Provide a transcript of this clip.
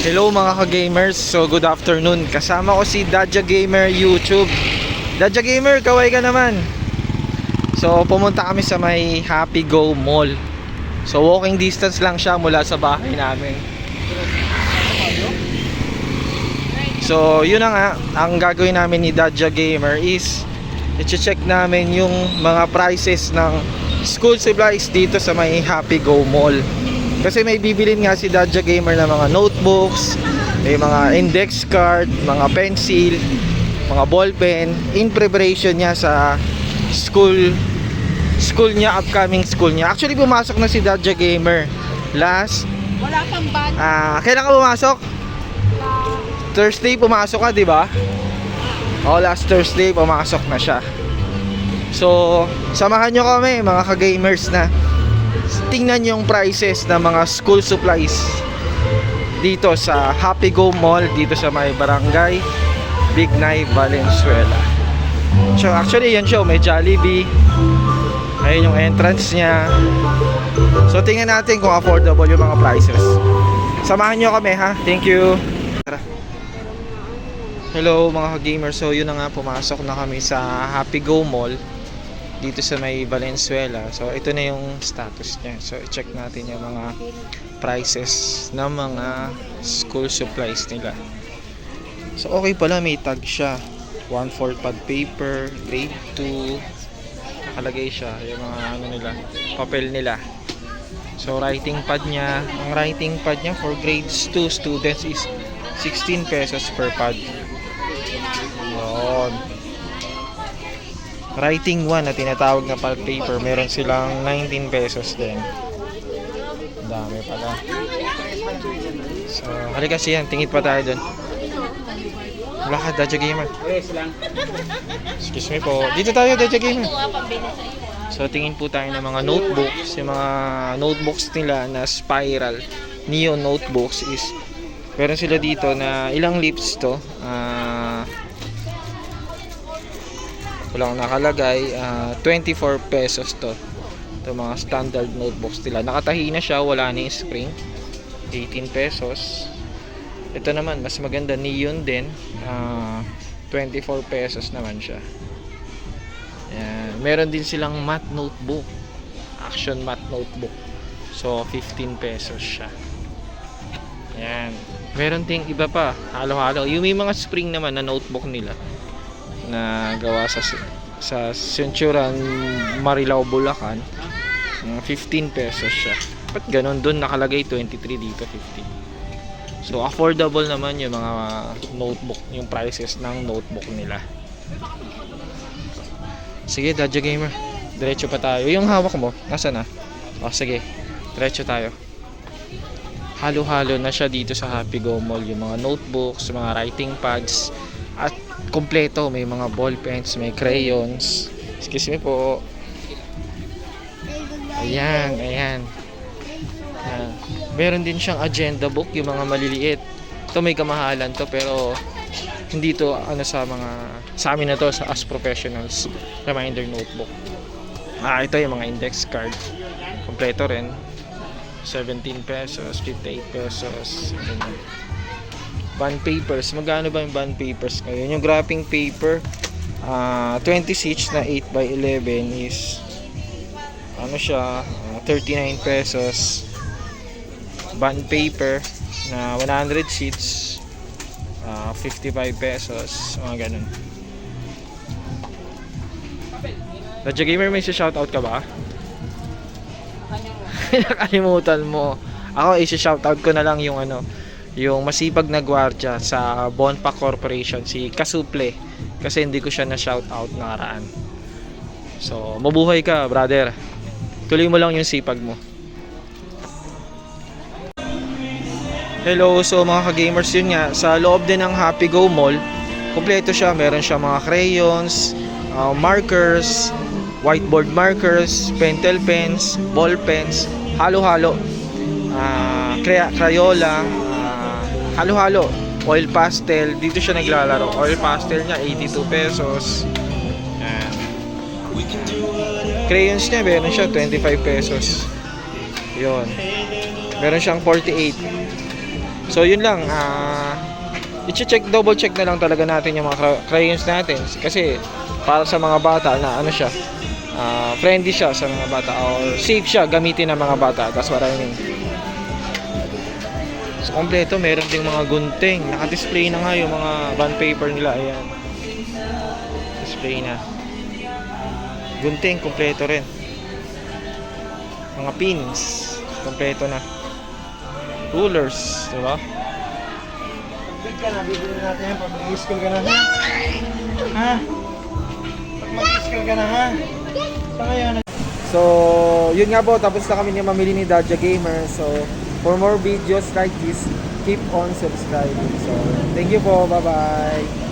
Hello mga ka-gamers, so good afternoon. Kasama ko si Dadja Gamer YouTube. Dadja Gamer, kaway ka naman. So pumunta kami sa may Happy Go Mall. So walking distance lang siya mula sa bahay namin. So yun na nga, ang gagawin namin ni Dadja Gamer is i-check namin yung mga prices ng school supplies dito sa may Happy Go Mall. Kasi may bibilin nga si Dadja Gamer ng mga notebooks, may mga index card, mga pencil, mga ballpen in preparation niya sa school niya, upcoming school niya. Actually pumasok na si Dadja Gamer last Wala pang ban. kailan ka pumasok? Thursday pumasok ka, di ba? Last Thursday pumasok na siya. So, samahan nyo kami mga ka-gamers na tingnan yung prices ng mga school supplies dito sa Happy Go Mall, dito sa may barangay Bignay, Valenzuela. So actually yan siya, may Jollibee. Ayun yung entrance niya. So tingnan natin kung affordable yung mga prices. Samahan nyo kami ha. Thank you. Tara. Hello mga ka-gamers. So yun na nga, pumasok na kami sa Happy Go Mall dito sa may Valenzuela. So ito na yung status niya. So i-check natin yung mga prices ng mga school supplies nila. So okay pala, may tag siya. 1/4 pad paper, grade 2. Nakalagay siya yung mga ano nila, papel nila. So writing pad niya, ang writing pad niya for grades 2 students is 16 pesos per pad. Yun. Writing 1 na tinatawag na pulp paper, meron silang 19 pesos din. Dami pala. So, halika siya, tingin pa tayo dun. Wala ka, Dadja Gamer. Excuse me po. Dito tayo, Dadja Gamer. So, tingin po tayo ng mga notebooks. Yung mga notebooks nila na spiral Neo notebooks is meron sila dito na ilang leaves to. Walang nakalagay, 24 pesos to. Ito mga standard notebooks nila. Nakatahi na siya, wala na yung spring. 18 pesos. Ito naman, mas maganda, neon din. 24 pesos naman siya. Ayan. Meron din silang matte notebook. Action matte notebook. So, 15 pesos siya. Ayan. Meron ding iba pa, halo-halo. Yung may mga spring naman na notebook nila na gawa sa Centurion Marilao, Bulacan. 15 pesos siya. Ba't ganun? Doon nakalagay 23, dito 15. So affordable naman yung mga notebook, yung prices ng notebook nila. Sige, Dadja Gamer, diretso pa tayo. Yung hawak mo, nasa na? Sige, diretso tayo. Halo-halo na siya dito sa Happy Go Mall. Yung mga notebooks, mga writing pads, at kompleto, may mga ball pens, may crayons. Excuse me po. Ayan. Meron din siyang agenda book, yung mga maliliit. Ito may kamahalan to, pero hindi to sa amin na to, as professionals. Reminder notebook. Ito yung mga index card. Kompleto rin. 17 pesos, 58 pesos. Bond papers. Magkano ba yung bond papers ngayon? Yung wrapping paper, 20 sheets na 8x11 is ano siya, 39 pesos. Bond paper na 100 sheets, 55 pesos. Mga ganun. Dadja Gamer, may shoutout ka ba? Nakalimutan mo. Ako, i-shoutout ko na lang yung yung masipag na gwardiya sa Bonpac Corporation, si Kasuple, kasi hindi ko siya na shoutout nakaraan. So, mabuhay ka, brother. Tuloy mo lang yung sipag mo. Hello, so mga ka-gamers, yun nga, sa loob din ng Happy Go Mall, kompleto siya. Meron siya mga crayons, markers, whiteboard markers, pentel pens, ball pens, halo-halo, Crayola, halo-halo, oil pastel. Dito siya naglalaro. Oil pastel niya 82 pesos. Ayan. Crayons niya, meron siya 25 pesos. Yun. Meron siyang 48. So yun lang, double check na lang talaga natin yung mga crayons natin kasi para sa mga bata na ano siya, friendly siya sa mga bata or safe siya gamitin ng mga bata. That's what I mean. So kompleto, meron ding mga gunting, naka-display na nga yung mga bond paper nila. Ayan, display na. Gunting kompleto rin, mga pins kompleto na, rulers, diba? Big ka na, bibili natin yan pag mag-i-school ka na, ha? Ha? Pag mag-i-school ka na, ha? Sa ngayon. So, yun nga po, tapos na kami niya mamili ni Daja Gamer. So, for more videos like this, keep on subscribing. So, thank you po, bye-bye.